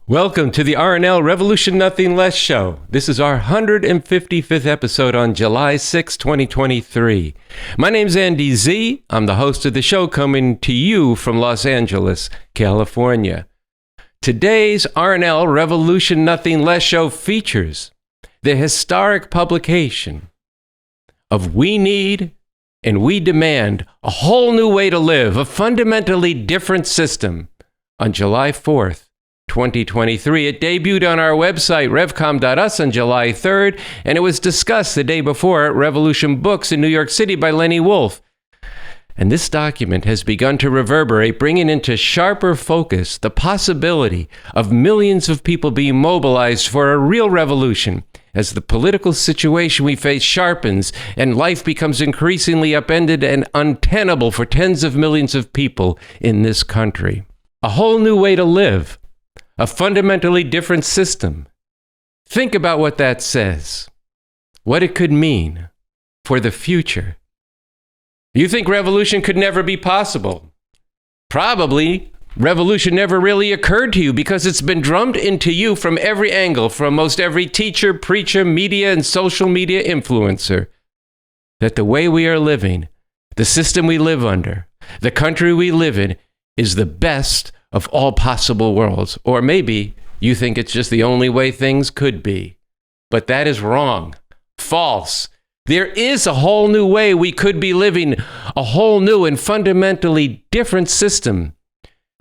Welcome to the RNL Revolution Nothing Less Show. This is our 155th episode on July 6, 2023. My name's Andy Z. I'm the host of the show coming to you from Los Angeles, California. Today's RNL Revolution Nothing Less Show features the historic publication of We Need and We Demand a Whole New Way to Live, a fundamentally different system, on July 4th. 2023. It debuted on our website, Revcom.us, on July 3rd, and it was discussed the day before at Revolution Books in New York City by Lenny Wolff. And this document has begun to reverberate, bringing into sharper focus the possibility of millions of people being mobilized for a real revolution as the political situation we face sharpens and life becomes increasingly upended and untenable for tens of millions of people in this country. A whole new way to live. A fundamentally different system. Think about what that says, what it could mean for the future. You think revolution could never be possible? Probably revolution never really occurred to you because it's been drummed into you from every angle, from most every teacher, preacher, media, and social media influencer, that the way we are living, the system we live under, the country we live in, is the best of all possible worlds. Or maybe you think it's just the only way things could be. But that is wrong. False. There is a whole new way we could be living, a whole new and fundamentally different system.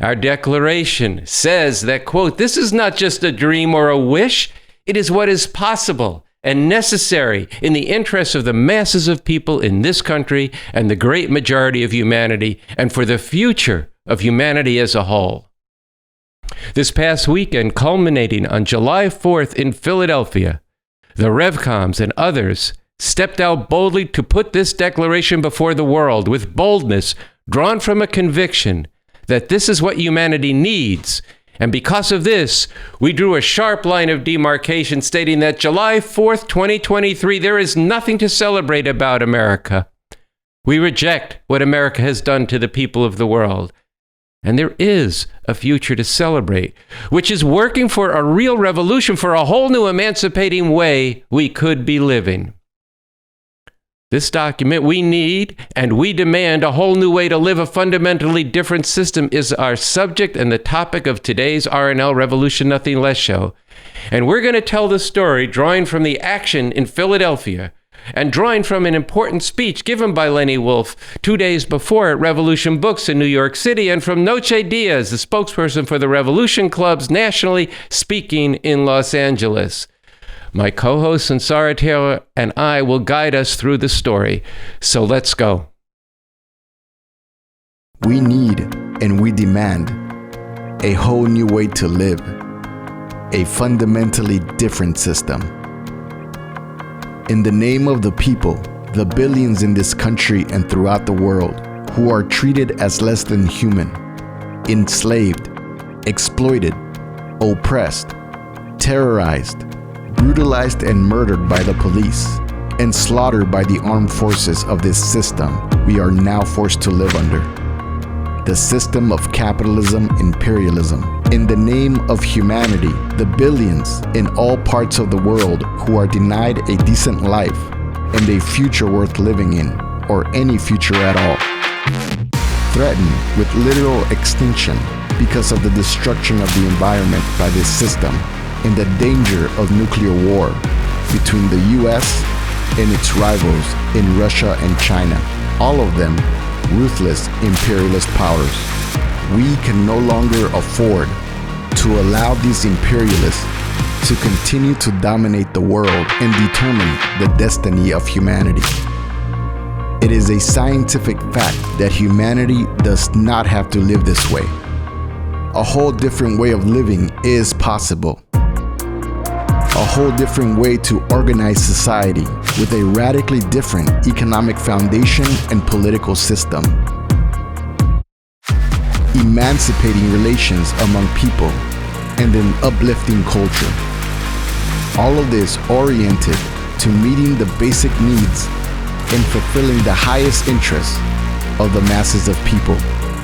Our declaration says that, quote, "This is not just a dream or a wish. It is what is possible and necessary in the interests of the masses of people in this country and the great majority of humanity, and for the future of humanity as a whole." This past weekend, culminating on July 4th in Philadelphia, the Revcoms and others stepped out boldly to put this declaration before the world with boldness drawn from a conviction that this is what humanity needs. And because of this, we drew a sharp line of demarcation stating that July 4th, 2023, there is nothing to celebrate about America. We reject what America has done to the people of the world. And there is a future to celebrate, which is working for a real revolution, for a whole new emancipating way we could be living. This document, We Need and We Demand a Whole New Way to Live, a fundamentally different system, is our subject and the topic of today's RNL Revolution Nothing Less show. And we're going to tell the story drawing from the action in Philadelphia and drawing from an important speech given by Lenny Wolff 2 days before at Revolution Books in New York City, and from Noche Diaz, the spokesperson for the Revolution Clubs nationally, speaking in Los Angeles. My co-host Sunsara Taylor and I will guide us through the story. So let's go. We need and we demand a whole new way to live, a fundamentally different system. In the name of the people, the billions in this country and throughout the world who are treated as less than human, enslaved, exploited, oppressed, terrorized, brutalized and murdered by the police, and slaughtered by the armed forces of this system we are now forced to live under. The system of capitalism, imperialism. In the name of humanity, the billions in all parts of the world who are denied a decent life and a future worth living in, or any future at all. Threatened with literal extinction because of the destruction of the environment by this system and the danger of nuclear war between the US and its rivals in Russia and China, all of them ruthless imperialist powers. We can no longer afford to allow these imperialists to continue to dominate the world and determine the destiny of humanity. It is a scientific fact that humanity does not have to live this way. A whole different way of living is possible. A whole different way to organize society with a radically different economic foundation and political system. Emancipating relations among people and an uplifting culture. All of this oriented to meeting the basic needs and fulfilling the highest interests of the masses of people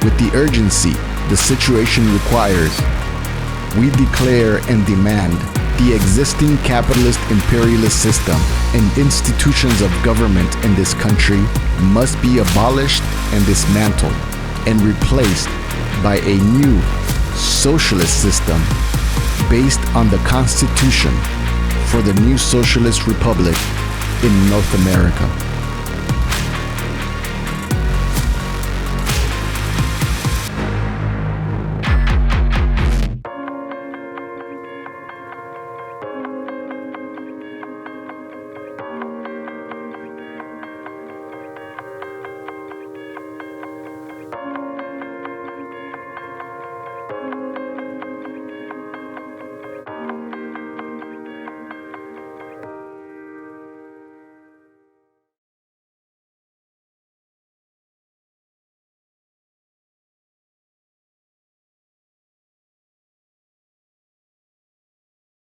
with the urgency the situation requires, we declare and demand the existing capitalist imperialist system and institutions of government in this country must be abolished and dismantled and replaced by a new socialist system based on the Constitution for the new socialist republic in North America.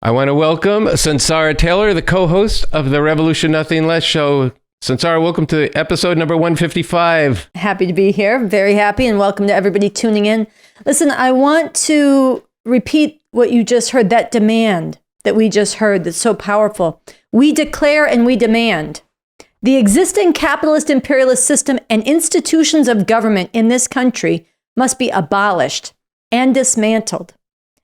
I want to welcome Sunsara Taylor, the co-host of the Revolution Nothing Less show. Sunsara, welcome to episode number 155. Happy to be here. Very happy, and welcome to everybody tuning in. Listen, I want to repeat what you just heard, that demand that we just heard that's so powerful. We declare and we demand the existing capitalist imperialist system and institutions of government in this country must be abolished and dismantled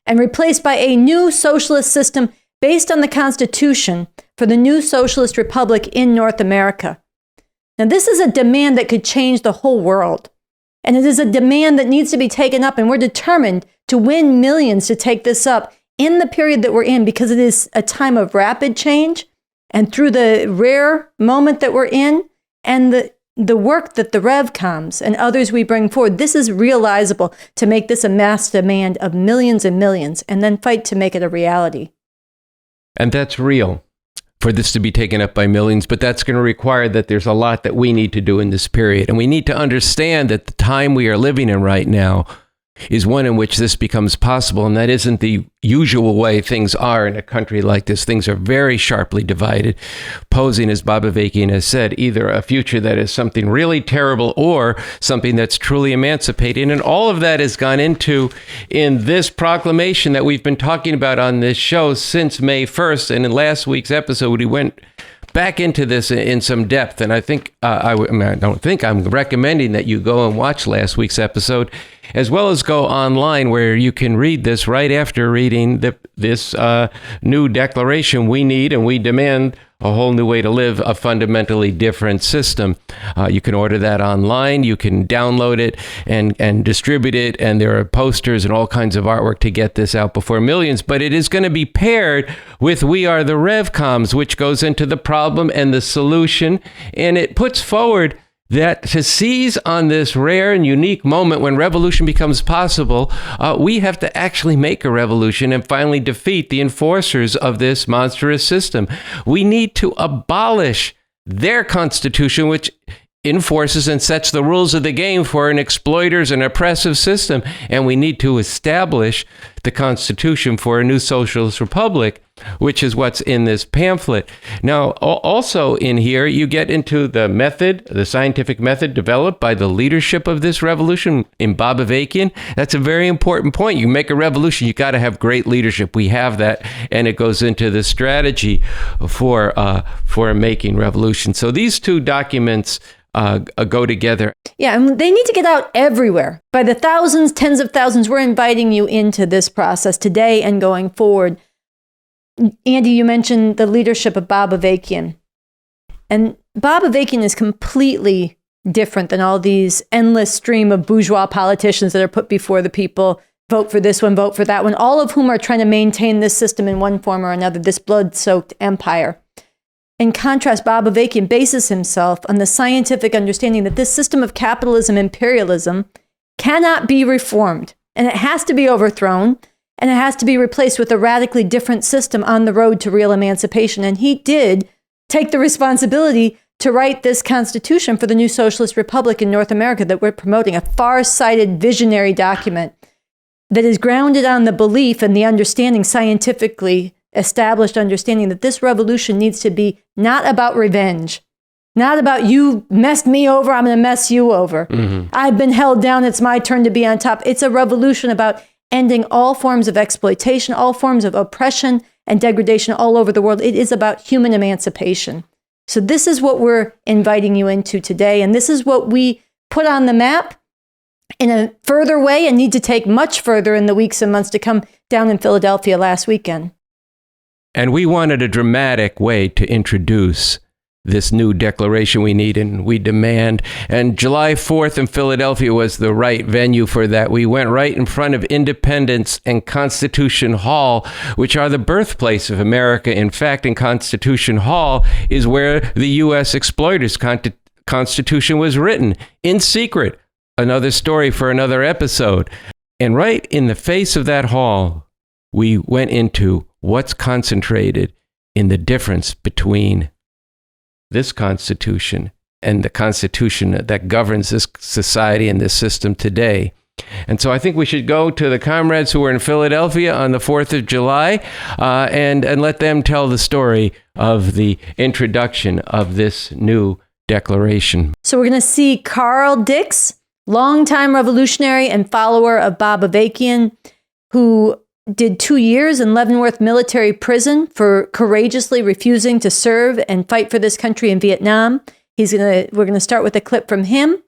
and replaced by a new socialist system based on the Constitution for the new socialist republic in North America. Now, this is a demand that could change the whole world. And it is a demand that needs to be taken up, and we're determined to win millions to take this up in the period that we're in, because it is a time of rapid change. And through the rare moment that we're in and the work that the Revcoms and others we bring forward, this is realizable to make this a mass demand of millions and millions, and then fight to make it a reality. And that's real for this to be taken up by millions, but that's going to require that there's a lot that we need to do in this period. And we need to understand that the time we are living in right now is one in which this becomes possible, and that isn't the usual way things are in a country like this. Things are very sharply divided, posing, as Bob Avakian has said, either a future that is something really terrible or something that's truly emancipating. And all of that has gone into in this proclamation that we've been talking about on this show since May 1st. And in last week's episode, we went back into this in some depth. And I think, I'm recommending that you go and watch last week's episode, as well as go online where you can read this right after reading this new declaration. We need and we demand a whole new way to live, a fundamentally different system. You can order that online. You can download it and distribute it. And there are posters and all kinds of artwork to get this out before millions. But it is going to be paired with We Are the Revcoms, which goes into the problem and the solution. And it puts forward that to seize on this rare and unique moment when revolution becomes possible, we have to actually make a revolution and finally defeat the enforcers of this monstrous system. We need to abolish their constitution, which enforces and sets the rules of the game for an exploiters and oppressive system. And we need to establish the Constitution for a new socialist republic, which is what's in this pamphlet. Now, also in here, you get into the method, the scientific method developed by the leadership of this revolution in Bob Avakian. That's a very important point. You make a revolution, you got to have great leadership. We have that, and it goes into the strategy for making revolution. So these two documents go together. Yeah, and they need to get out everywhere. By the thousands, tens of thousands, we're inviting you into this process today and going forward. Andy, you mentioned the leadership of Bob Avakian. And Bob Avakian is completely different than all these endless stream of bourgeois politicians that are put before the people. Vote for this one, vote for that one, all of whom are trying to maintain this system in one form or another, this blood-soaked empire. In contrast, Bob Avakian bases himself on the scientific understanding that this system of capitalism, imperialism, cannot be reformed, and it has to be overthrown, and it has to be replaced with a radically different system on the road to real emancipation. And he did take the responsibility to write this Constitution for the new socialist republic in North America that we're promoting, a far-sighted visionary document that is grounded on the belief and the understanding, scientifically established understanding, that this revolution needs to be not about revenge, not about you messed me over, I'm going to mess you over. Mm-hmm. I've been held down, it's my turn to be on top. It's a revolution about ending all forms of exploitation, all forms of oppression and degradation all over the world. It is about human emancipation. So this is what we're inviting you into today. And this is what we put on the map in a further way and need to take much further in the weeks and months to come down in Philadelphia last weekend. And we wanted a dramatic way to introduce this new declaration we need and we demand. And July 4th in Philadelphia was the right venue for that. We went right in front of Independence and Constitution Hall, which are the birthplace of America. In fact, in Constitution Hall is where the U.S. exploiters' Constitution was written in secret. Another story for another episode. And right in the face of that hall, we went into what's concentrated in the difference between this Constitution and the Constitution that governs this society and this system today. And so I think we should go to the comrades who were in Philadelphia on the 4th of July and let them tell the story of the introduction of this new declaration. So we're going to see Carl Dix, longtime revolutionary and follower of Bob Avakian, who did 2 years in Leavenworth Military Prison for courageously refusing to serve and fight for this country in Vietnam. We're going to start with a clip from him.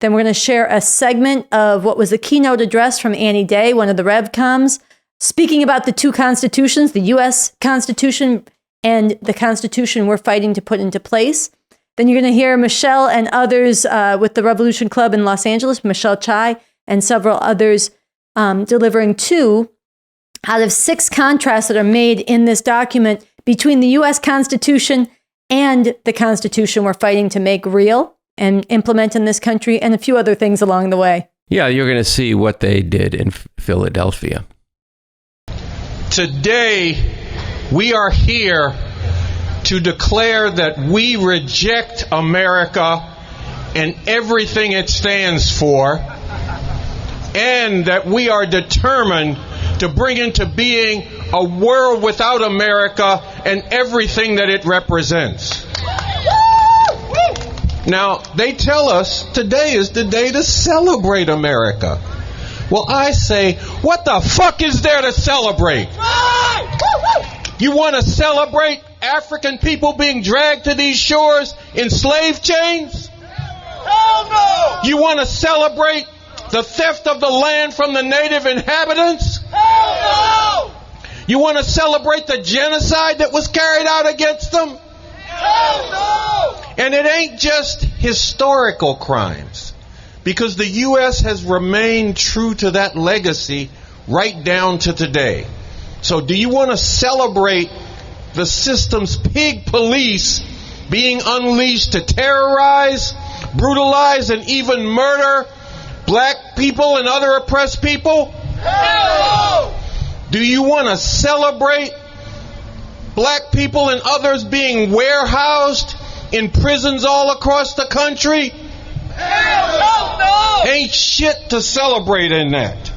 Then we're going to share a segment of what was the keynote address from Annie Day, one of the Revcoms, speaking about the two constitutions, the U.S. Constitution and the Constitution we're fighting to put into place. Then you're going to hear Michelle and others with the Revolution Club in Los Angeles, Michelle Chai and several others delivering 2 out of 6 contrasts that are made in this document between the U.S. Constitution and the Constitution we're fighting to make real and implement in this country, and a few other things along the way. Yeah, you're going to see what they did in Philadelphia. Today, we are here to declare that we reject America and everything it stands for, and that we are determined to bring into being a world without America and everything that it represents. Now, they tell us today is the day to celebrate America. Well, I say, what the fuck is there to celebrate? You want to celebrate African people being dragged to these shores in slave chains? Hell no! You want to celebrate the theft of the land from the native inhabitants? Hell no! You want to celebrate the genocide that was carried out against them? Hell no! And it ain't just historical crimes, because the U.S. has remained true to that legacy right down to today. So do you want to celebrate the system's pig police being unleashed to terrorize, brutalize, and even murder black people and other oppressed people? Hell no! Do you want to celebrate black people and others being warehoused in prisons all across the country? Hell no! Ain't shit to celebrate in that.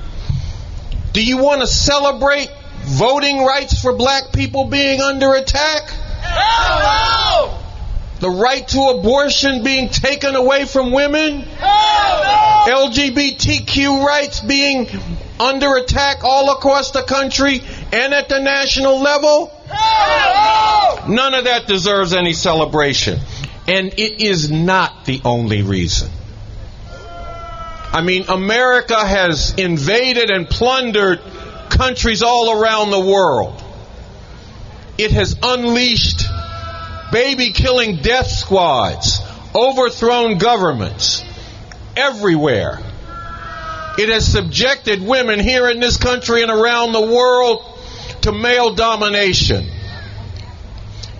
Do you want to celebrate voting rights for black people being under attack? Hell no! The right to abortion being taken away from women? Hell no! LGBTQ rights being under attack all across the country and at the national level? Hell no! None of that deserves any celebration. And it is not the only reason. I mean, America has invaded and plundered countries all around the world. It has unleashed baby-killing death squads, overthrown governments everywhere. It has subjected women here in this country and around the world to male domination.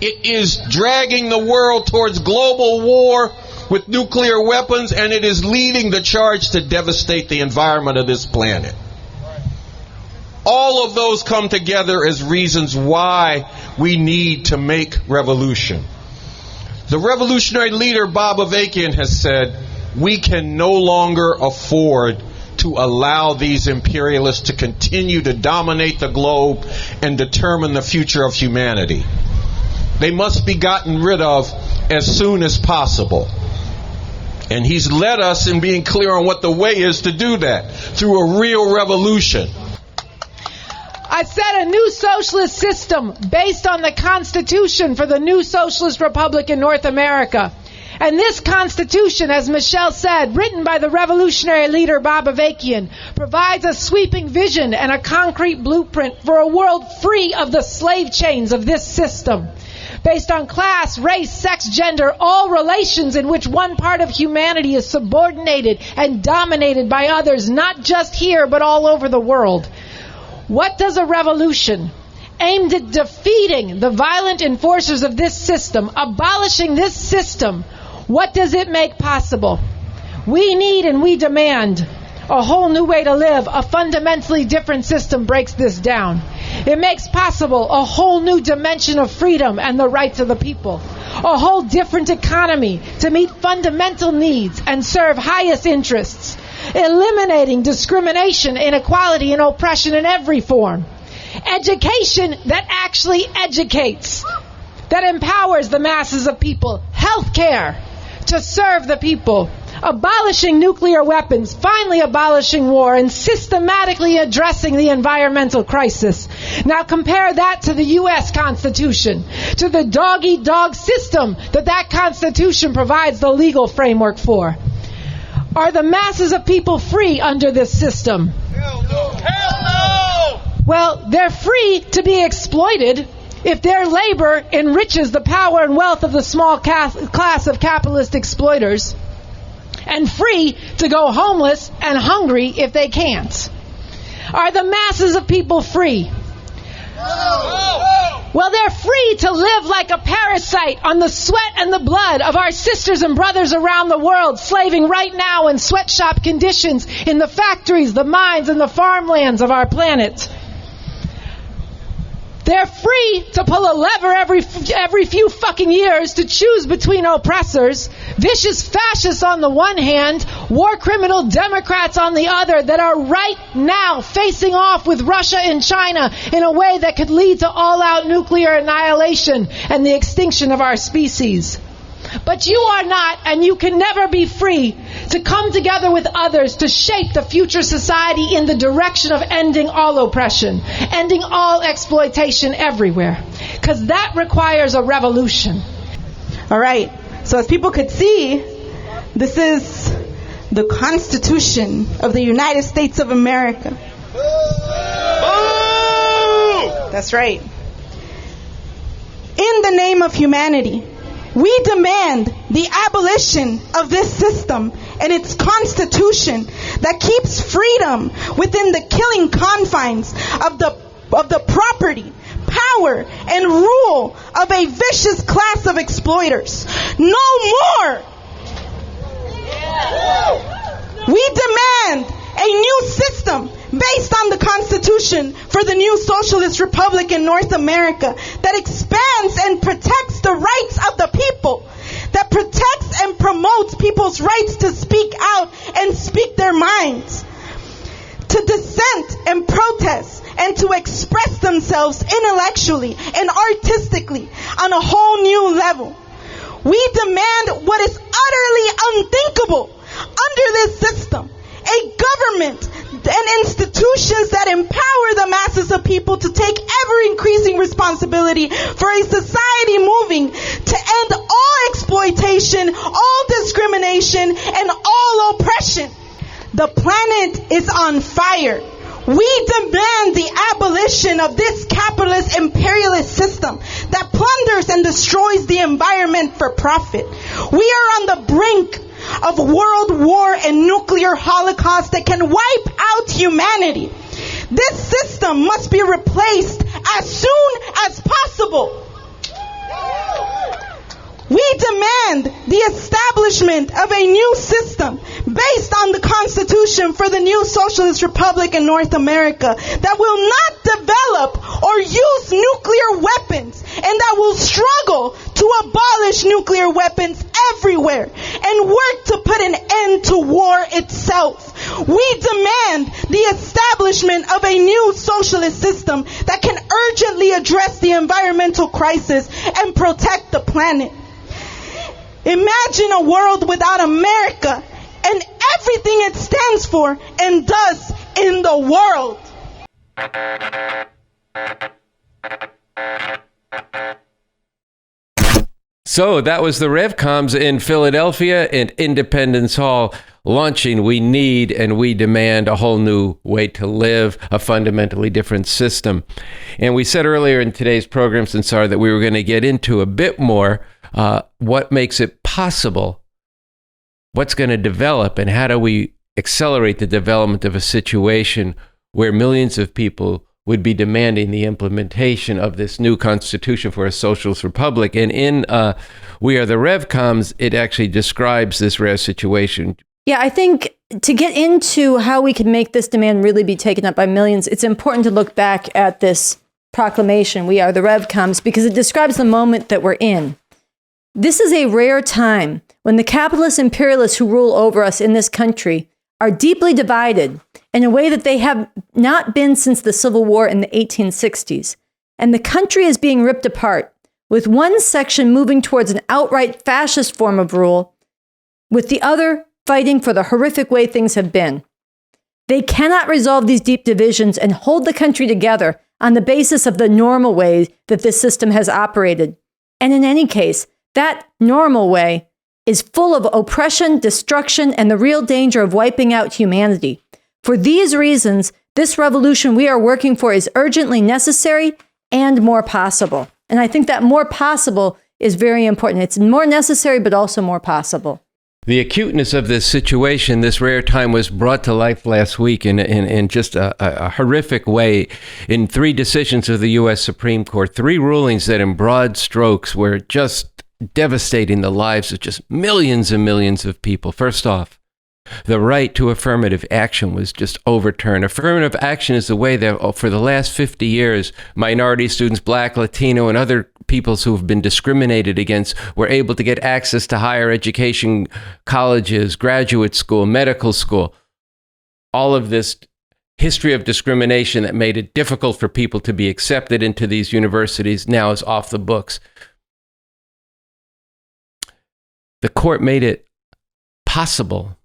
It is dragging the world towards global war with nuclear weapons, and it is leading the charge to devastate the environment of this planet. All of those come together as reasons why we need to make revolution. The revolutionary leader Bob Avakian has said, we can no longer afford to allow these imperialists to continue to dominate the globe and determine the future of humanity. They must be gotten rid of as soon as possible. And he's led us in being clear on what the way is to do that, through a real revolution. I said a new socialist system based on the Constitution for the new socialist republic in North America. And this Constitution, as Michelle said, written by the revolutionary leader Bob Avakian, provides a sweeping vision and a concrete blueprint for a world free of the slave chains of this system. Based on class, race, sex, gender, all relations in which one part of humanity is subordinated and dominated by others, not just here, but all over the world. What does a revolution aimed at defeating the violent enforcers of this system, abolishing this system, what does it make possible? We need and we demand a whole new way to live. A fundamentally different system breaks this down. It makes possible a whole new dimension of freedom and the rights of the people. A whole different economy to meet fundamental needs and serve highest interests. Eliminating discrimination, inequality, and oppression in every form. Education that actually educates, that empowers the masses of people. Healthcare to serve the people. Abolishing nuclear weapons, finally abolishing war, and systematically addressing the environmental crisis. Now compare that to the U.S. Constitution, to the dog-eat-dog system that Constitution provides the legal framework for. Are the masses of people free under this system? Hell no! Hell no! Well, they're free to be exploited if their labor enriches the power and wealth of the small class of capitalist exploiters, and free to go homeless and hungry if they can't. Are the masses of people free? No! Well, they're free to live like a parasite on the sweat and the blood of our sisters and brothers around the world, slaving right now in sweatshop conditions in the factories, the mines, and the farmlands of our planet. They're free to pull a lever every few fucking years to choose between oppressors, vicious fascists on the one hand, war criminal Democrats on the other, that are right now facing off with Russia and China in a way that could lead to all-out nuclear annihilation and the extinction of our species. But you are not, and you can never be free to come together with others to shape the future society in the direction of ending all oppression, ending all exploitation everywhere. Because that requires a revolution. All right. So as people could see, this is the Constitution of the United States of America. That's right. In the name of humanity, we demand the abolition of this system and its constitution that keeps freedom within the killing confines of the property, power, and rule of a vicious class of exploiters. No more! We demand a new system based on the Constitution for the new Socialist Republic in North America that expands and protects the rights of the people, that protects and promotes people's rights to speak out and speak their minds, to dissent and protest, and to express themselves intellectually and artistically on a whole new level. We demand what is utterly unthinkable under this system: a government and institutions that empower the masses of people to take ever-increasing responsibility for a society moving to end all exploitation, all discrimination, and all oppression. The planet is on fire. We demand the abolition of this capitalist imperialist system that plunders and destroys the environment for profit. We are on the brink of world war and nuclear holocaust that can wipe out humanity. This system must be replaced as soon as possible. We demand the establishment of a new system based on the Constitution for the new Socialist Republic in North America that will not develop or use nuclear weapons, and that will struggle to abolish nuclear weapons everywhere and work to put an end to war itself. We demand the establishment of a new socialist system that can urgently address the environmental crisis and protect the planet. Imagine a world without America and everything it stands for and does in the world. So that was the Revcoms in Philadelphia and Independence Hall launching We Need and We Demand a Whole New Way to Live, a fundamentally different system. And we said earlier in today's program, Sunsara, that we were going to get into a bit more what makes it possible, what's going to develop, and how do we accelerate the development of a situation where millions of people would be demanding the implementation of this new constitution for a socialist republic. And in We Are the Revcoms, it actually describes this rare situation. Yeah, I think to get into how we can make this demand really be taken up by millions, it's important to look back at this proclamation, We Are the Revcoms, because it describes the moment that we're in. This is a rare time when the capitalist imperialists who rule over us in this country are deeply divided in a way that they have not been since the Civil War in the 1860s. And the country is being ripped apart, with one section moving towards an outright fascist form of rule, with the other fighting for the horrific way things have been. They cannot resolve these deep divisions and hold the country together on the basis of the normal way that this system has operated. And in any case, that normal way is full of oppression, destruction, and the real danger of wiping out humanity. For these reasons, this revolution we are working for is urgently necessary and more possible. And I think that more possible is very important. It's more necessary, but also more possible. The acuteness of this situation, this rare time, was brought to life last week in just a horrific way in 3 decisions of the U.S. Supreme Court, 3 rulings that in broad strokes were just devastating the lives of just millions and millions of people. First off, the right to affirmative action was just overturned. Affirmative action is the way that for the last 50 years, minority students, Black, Latino, and other peoples who have been discriminated against were able to get access to higher education, colleges, graduate school, medical school. All of this history of discrimination that made it difficult for people to be accepted into these universities now is off the books. The court made it possible,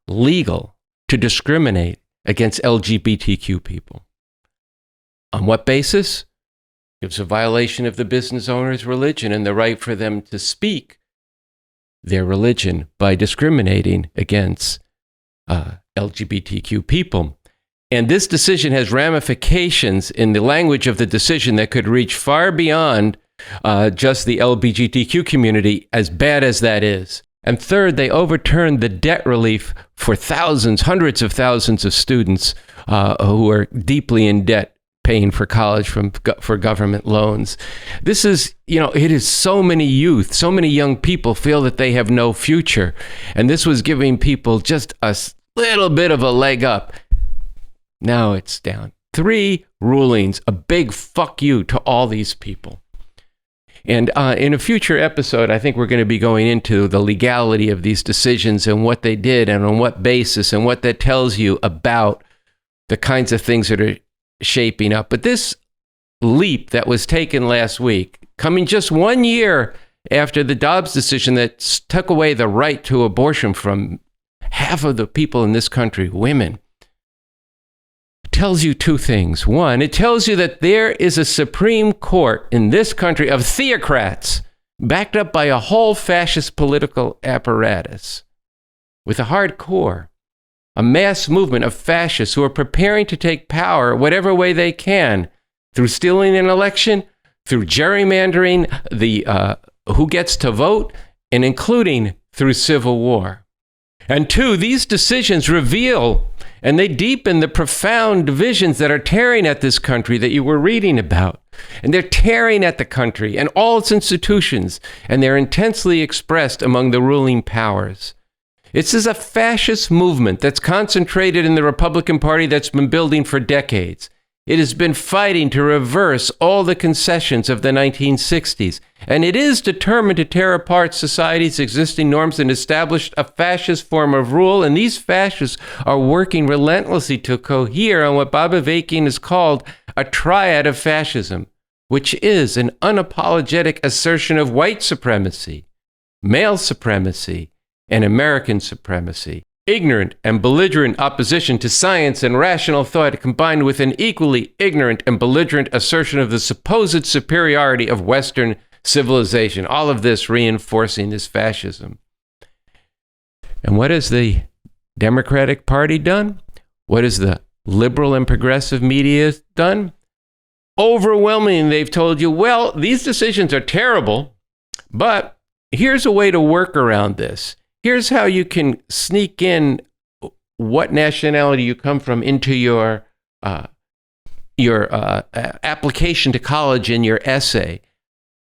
legal, to discriminate against LGBTQ people. On what basis? It's a violation of the business owner's religion and the right for them to speak their religion by discriminating against LGBTQ people. And this decision has ramifications in the language of the decision that could reach far beyond just the LGBTQ community, as bad as that is. And third, they overturned the debt relief for thousands, hundreds of thousands of students who are deeply in debt, paying for college for government loans. This is, it is so many youth, so many young people feel that they have no future. And this was giving people just a little bit of a leg up. Now it's down. 3 rulings, a big fuck you to all these people. And in a future episode, I think we're going to be going into the legality of these decisions and what they did and on what basis and what that tells you about the kinds of things that are shaping up. But this leap that was taken last week, coming just 1 year after the Dobbs decision that took away the right to abortion from half of the people in this country, women, tells you 2 things. One, it tells you that there is a Supreme Court in this country of theocrats backed up by a whole fascist political apparatus with a hardcore, a mass movement of fascists who are preparing to take power whatever way they can, through stealing an election, through gerrymandering the who gets to vote, and including through civil war. And 2, these decisions reveal and they deepen the profound divisions that are tearing at this country that you were reading about. And they're tearing at the country and all its institutions, and they're intensely expressed among the ruling powers. This is a fascist movement that's concentrated in the Republican Party that's been building for decades. It has been fighting to reverse all the concessions of the 1960s, and it is determined to tear apart society's existing norms and establish a fascist form of rule, and these fascists are working relentlessly to cohere on what Bob Avakian has called a triad of fascism, which is an unapologetic assertion of white supremacy, male supremacy, and American supremacy. ignorant and belligerent opposition to science and rational thought, combined with an equally ignorant and belligerent assertion of the supposed superiority of Western civilization. All of this reinforcing this fascism. And what has the Democratic Party done? What has the liberal and progressive media done? Overwhelmingly, they've told you, well, these decisions are terrible, but here's a way to work around this. Here's how you can sneak in what nationality you come from into your application to college in your essay.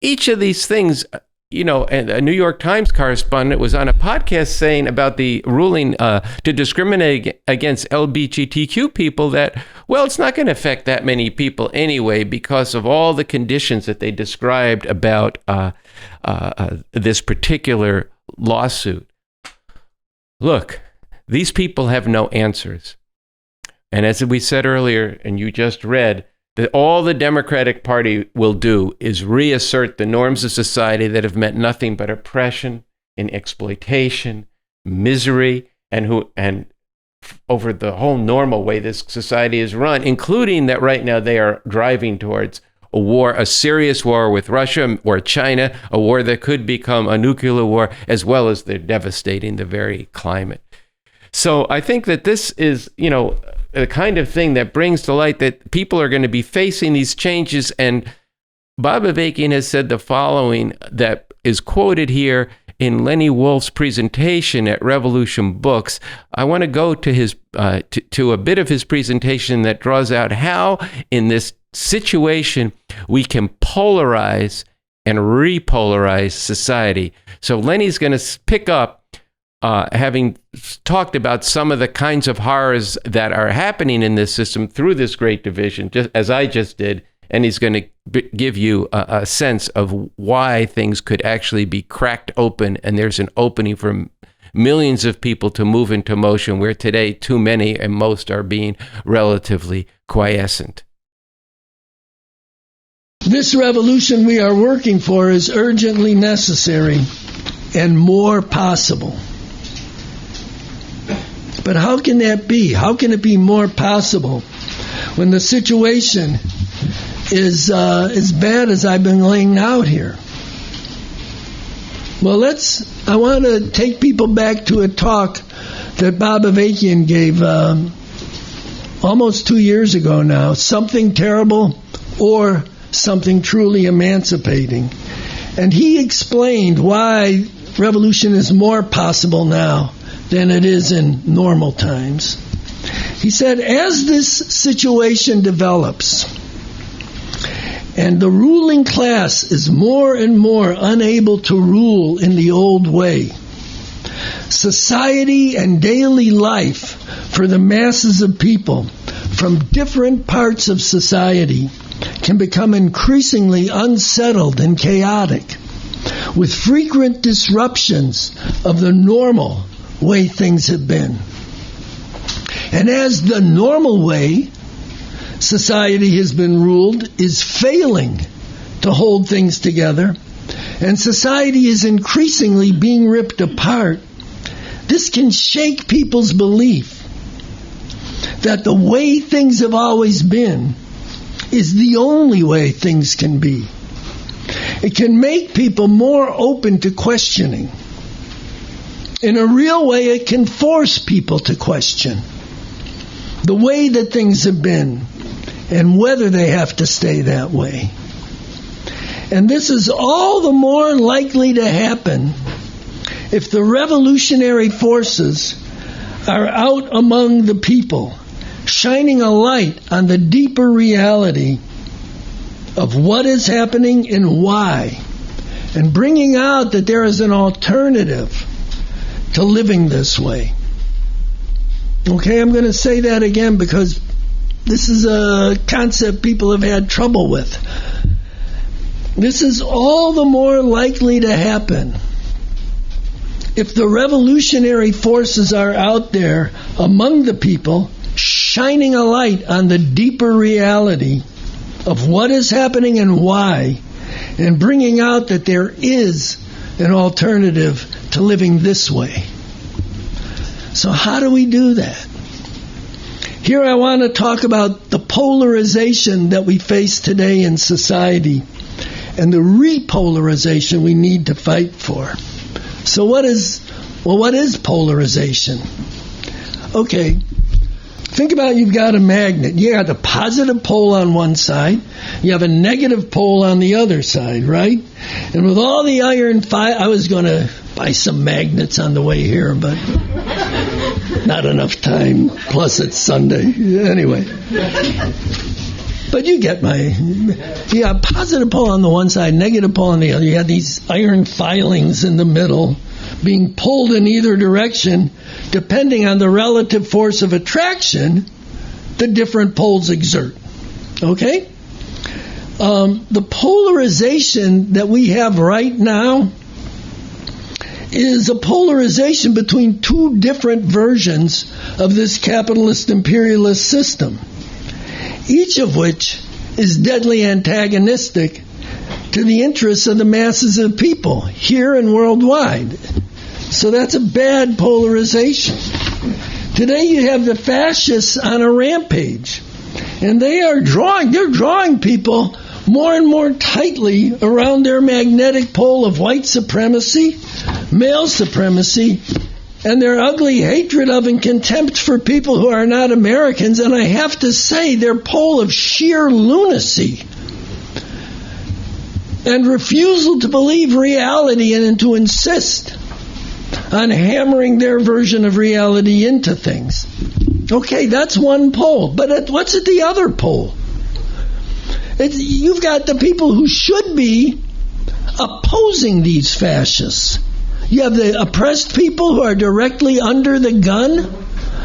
Each of these things, you know, and a New York Times correspondent was on a podcast saying about the ruling to discriminate against LGBTQ people that, well, it's not going to affect that many people anyway because of all the conditions that they described about this particular lawsuit. Look, these people have no answers. And as we said earlier, and you just read, that all the Democratic Party will do is reassert the norms of society that have meant nothing but oppression and exploitation, misery, and over the whole normal way this society is run, including that right now they are driving towards a war, a serious war with Russia or China, a war that could become a nuclear war, as well as they're devastating the very climate. So I think that this is, you know, the kind of thing that brings to light that people are going to be facing these changes. And Bob Avakian has said the following that is quoted here in Lenny Wolff's presentation at Revolution Books. I want to go to his to a bit of his presentation that draws out how in this situation we can polarize and re-polarize society. So Lenny's going to pick up having talked about some of the kinds of horrors that are happening in this system through this great division, just as I just did, and he's going to give you a sense of why things could actually be cracked open, and there's an opening for millions of people to move into motion, where today too many and most are being relatively quiescent. This revolution we are working for is urgently necessary and more possible. But how can that be? How can it be more possible when the situation is as bad as I've been laying out here? Well, I want to take people back to a talk that Bob Avakian gave almost 2 years ago now, Something Terrible or Something Truly Emancipating. And he explained why revolution is more possible now than it is in normal times. He said, as this situation develops and the ruling class is more and more unable to rule in the old way, society and daily life for the masses of people from different parts of society can become increasingly unsettled and chaotic, with frequent disruptions of the normal way things have been. And as the normal way society has been ruled is failing to hold things together, and society is increasingly being ripped apart, this can shake people's belief that the way things have always been is the only way things can be. It can make people more open to questioning. In a real way, it can force people to question the way that things have been and whether they have to stay that way. And this is all the more likely to happen if the revolutionary forces are out among the people, shining a light on the deeper reality of what is happening and why, and bringing out that there is an alternative to living this way. Okay, I'm going to say that again because this is a concept people have had trouble with. This is all the more likely to happen if the revolutionary forces are out there among the people, shining a light on the deeper reality of what is happening and why, and bringing out that there is an alternative to living this way. So how do we do that? Here I want to talk about the polarization that we face today in society and the re-polarization we need to fight for. So what is polarization? Okay, think about you've got a magnet. You got the positive pole on one side. You have a negative pole on the other side, right? And with all the iron I was going to buy some magnets on the way here, but not enough time. Plus it's Sunday. Anyway. But you get you have positive pole on the one side, negative pole on the other. You have these iron filings in the middle being pulled in either direction depending on the relative force of attraction the different poles exert. Okay? The polarization that we have right now is a polarization between two different versions of this capitalist imperialist system, each of which is deadly antagonistic to the interests of the masses of people here and worldwide. So that's a bad polarization. Today you have the fascists on a rampage, and they're drawing people more and more tightly around their magnetic pole of white supremacy, male supremacy, and their ugly hatred of and contempt for people who are not Americans, and I have to say their pole of sheer lunacy and refusal to believe reality and to insist on hammering their version of reality into things. Okay, that's one pole, but what's at the other pole? You've got the people who should be opposing these fascists. You have the oppressed people who are directly under the gun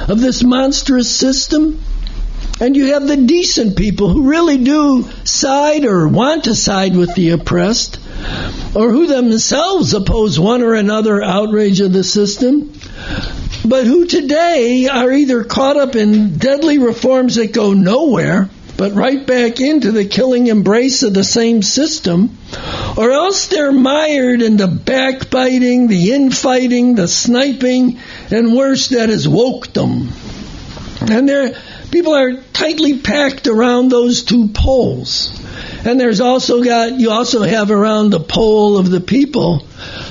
of this monstrous system. And you have the decent people who really do side or want to side with the oppressed, or who themselves oppose one or another outrage of the system, but who today are either caught up in deadly reforms that go nowhere, but right back into the killing embrace of the same system, or else they're mired in the backbiting, the infighting, the sniping, and worse, that is wokedom. And people are tightly packed around those two poles. And you also have around the pole of the people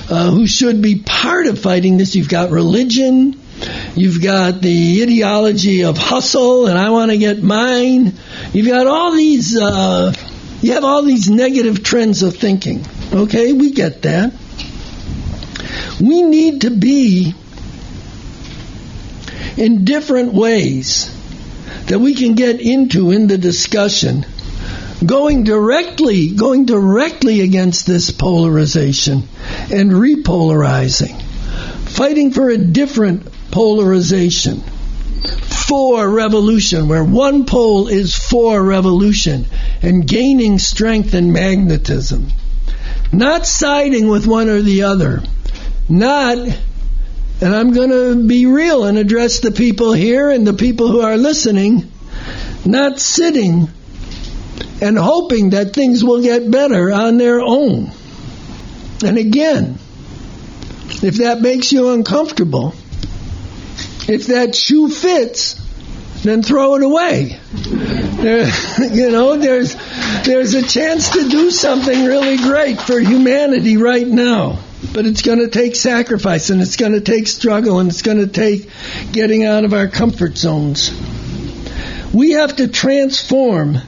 who should be part of fighting this. You've got religion, you've got the ideology of hustle, and I want to get mine. You've got all these, you have all these negative trends of thinking. Okay, we get that. We need to be in different ways that we can get into in the discussion, going directly against this polarization and repolarizing, fighting for a different polarization, for revolution, where one pole is for revolution and gaining strength and magnetism, not siding with one or the other, and I'm going to be real and address the people here and the people who are listening, not sitting and hoping that things will get better on their own. And again, if that makes you uncomfortable, if that shoe fits, then throw it away. There's a chance to do something really great for humanity right now. But it's going to take sacrifice, and it's going to take struggle, and it's going to take getting out of our comfort zones. We have to transform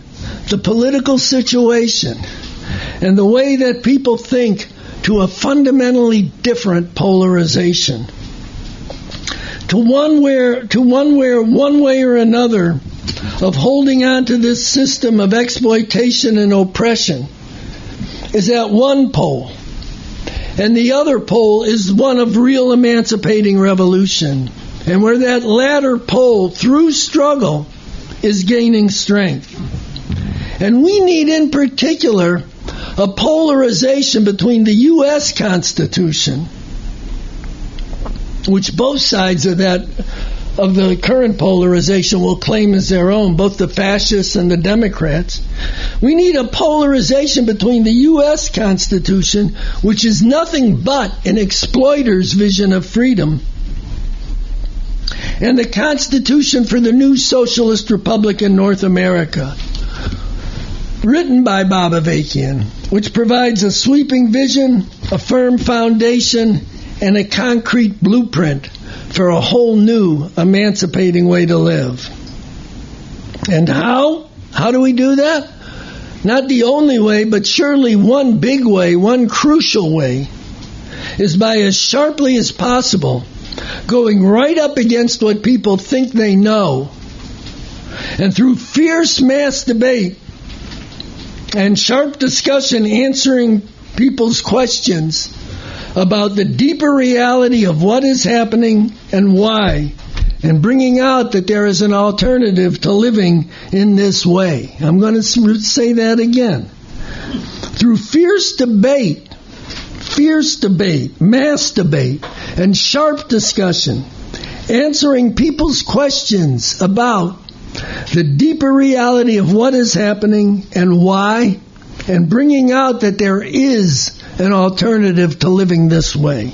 the political situation and the way that people think to a fundamentally different polarization. To one where one way or another of holding on to this system of exploitation and oppression is at one pole, and the other pole is one of real emancipating revolution, and where that latter pole, through struggle, is gaining strength. And we need, in particular, a polarization between the U.S. Constitution, which both sides of the current polarization will claim as their own, both the fascists and the Democrats. We need a polarization between the U.S. Constitution, which is nothing but an exploiter's vision of freedom, and the Constitution for the New Socialist Republic in North America, written by Bob Avakian, which provides a sweeping vision, a firm foundation, and a concrete blueprint for a whole new emancipating way to live. And how? How do we do that? Not the only way, but surely one big way, one crucial way, is by as sharply as possible going right up against what people think they know, and through fierce mass debate and sharp discussion answering people's questions about the deeper reality of what is happening and why, and bringing out that there is an alternative to living in this way. I'm going to say that again. Through fierce debate, mass debate, and sharp discussion, answering people's questions about the deeper reality of what is happening and why, and bringing out that there is an alternative to living this way.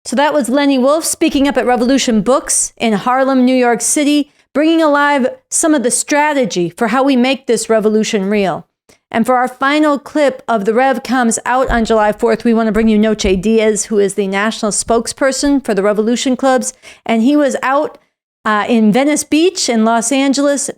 So that was Lenny Wolff speaking up at Revolution Books in Harlem, New York City, bringing alive some of the strategy for how we make this revolution real. And for our final clip of the Revcoms out on July 4th, we want to bring you Noche Diaz, who is the national spokesperson for the Revolution Clubs. And he was out in Venice Beach in Los Angeles,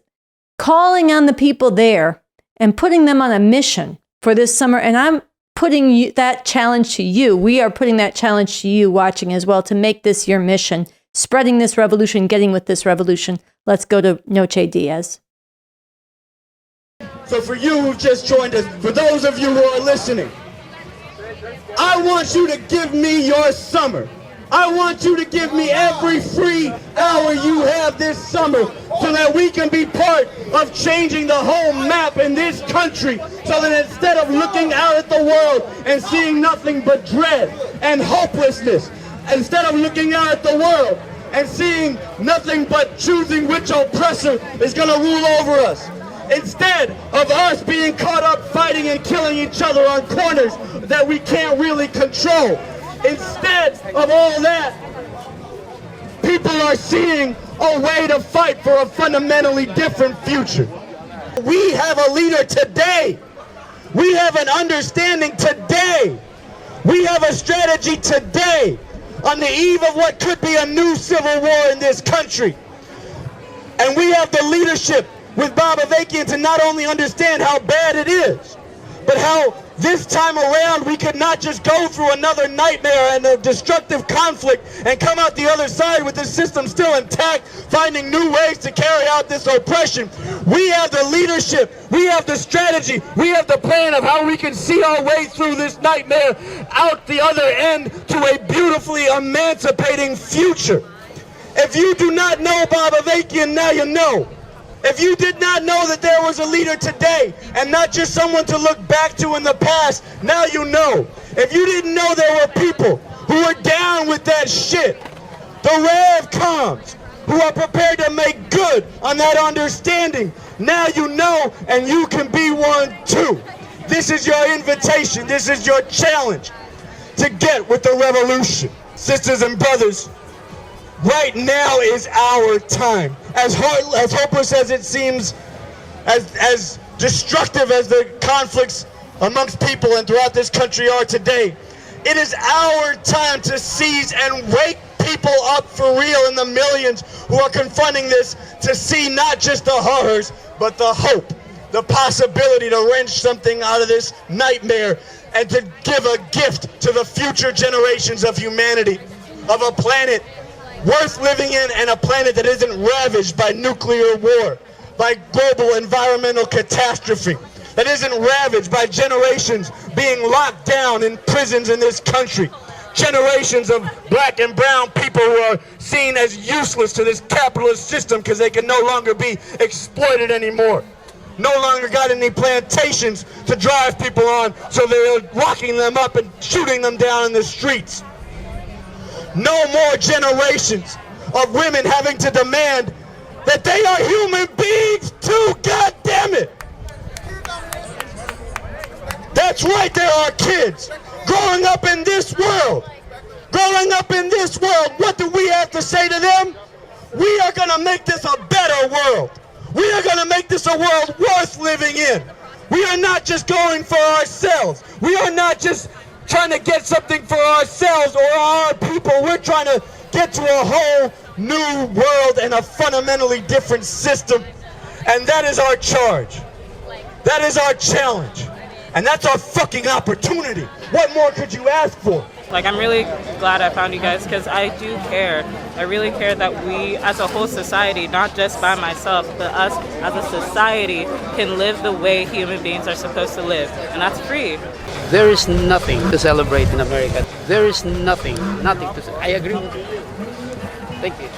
calling on the people there and putting them on a mission for this summer. And I'm putting that challenge to you. We are putting that challenge to you watching as well to make this your mission, spreading this revolution, getting with this revolution. Let's go to Noche Diaz. So for you who've just joined us, for those of you who are listening, I want you to give me your summer. I want you to give me every free hour you have this summer so that we can be part of changing the whole map in this country, so that instead of looking out at the world and seeing nothing but dread and hopelessness, instead of looking out at the world and seeing nothing but choosing which oppressor is going to rule over us, instead of us being caught up fighting and killing each other on corners that we can't really control, instead of all that, people are seeing a way to fight for a fundamentally different future. We have a leader today. We have an understanding today. We have a strategy today on the eve of what could be a new civil war in this country. And we have the leadership with Bob Avakian to not only understand how bad it is, but how this time around we could not just go through another nightmare and a destructive conflict and come out the other side with the system still intact, finding new ways to carry out this oppression. We have the leadership, we have the strategy, we have the plan of how we can see our way through this nightmare out the other end to a beautifully emancipating future. If you do not know Bob Avakian, now you know. If you did not know that there was a leader today and not just someone to look back to in the past, now you know. If you didn't know there were people who are down with that shit, the Revcoms, who are prepared to make good on that understanding, now you know, and you can be one too. This is your invitation, this is your challenge to get with the revolution. Sisters and brothers, right now is our time. As hopeless as it seems, as destructive as the conflicts amongst people and throughout this country are today, it is our time to seize and wake people up for real in the millions who are confronting this, to see not just the horrors, but the hope, the possibility to wrench something out of this nightmare and to give a gift to the future generations of humanity, of a planet worth living in, and a planet that isn't ravaged by nuclear war, by global environmental catastrophe, that isn't ravaged by generations being locked down in prisons in this country, generations of black and brown people who are seen as useless to this capitalist system because they can no longer be exploited anymore, no longer got any plantations to drive people on, so they're locking them up and shooting them down in the streets. No more generations of women having to demand that they are human beings too, God damn it. That That's right, there are kids growing up in this world. Growing up in this world, what do we have to say to them? We are going to make this a better world. We are going to make this a world worth living in. We are not just going for ourselves. We are not just trying to get something for ourselves or our people. We're trying to get to a whole new world and a fundamentally different system. And that is our charge. That is our challenge. And that's our fucking opportunity. What more could you ask for? Like, I'm really glad I found you guys, because I do care. I really care that we, as a whole society, not just by myself, but us as a society, can live the way human beings are supposed to live. And that's free. There is nothing to celebrate in America. There is nothing to celebrate. I agree with you. Thank you.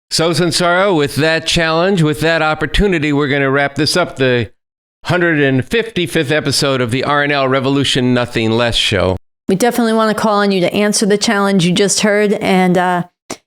So, Sunsara, with that challenge, with that opportunity, we're going to wrap this up, the 155th episode of the RNL Revolution Nothing Less show. We definitely want to call on you to answer the challenge you just heard. And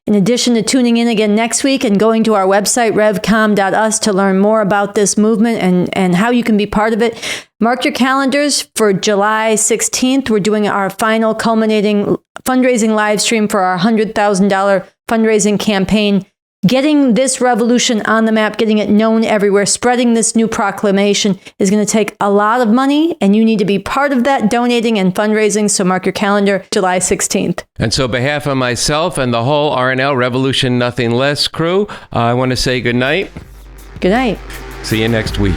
in addition to tuning in again next week and going to our website, revcom.us, to learn more about this movement and how you can be part of it, mark your calendars for July 16th. We're doing our final culminating fundraising live stream for our $100,000 fundraising campaign. Getting this revolution on the map, getting it known everywhere, spreading this new proclamation is going to take a lot of money, and you need to be part of that, donating and fundraising. So mark your calendar, July 16th. And so, on behalf of myself and the whole RNL Revolution Nothing Less crew, I want to say good night. Good night. See you next week.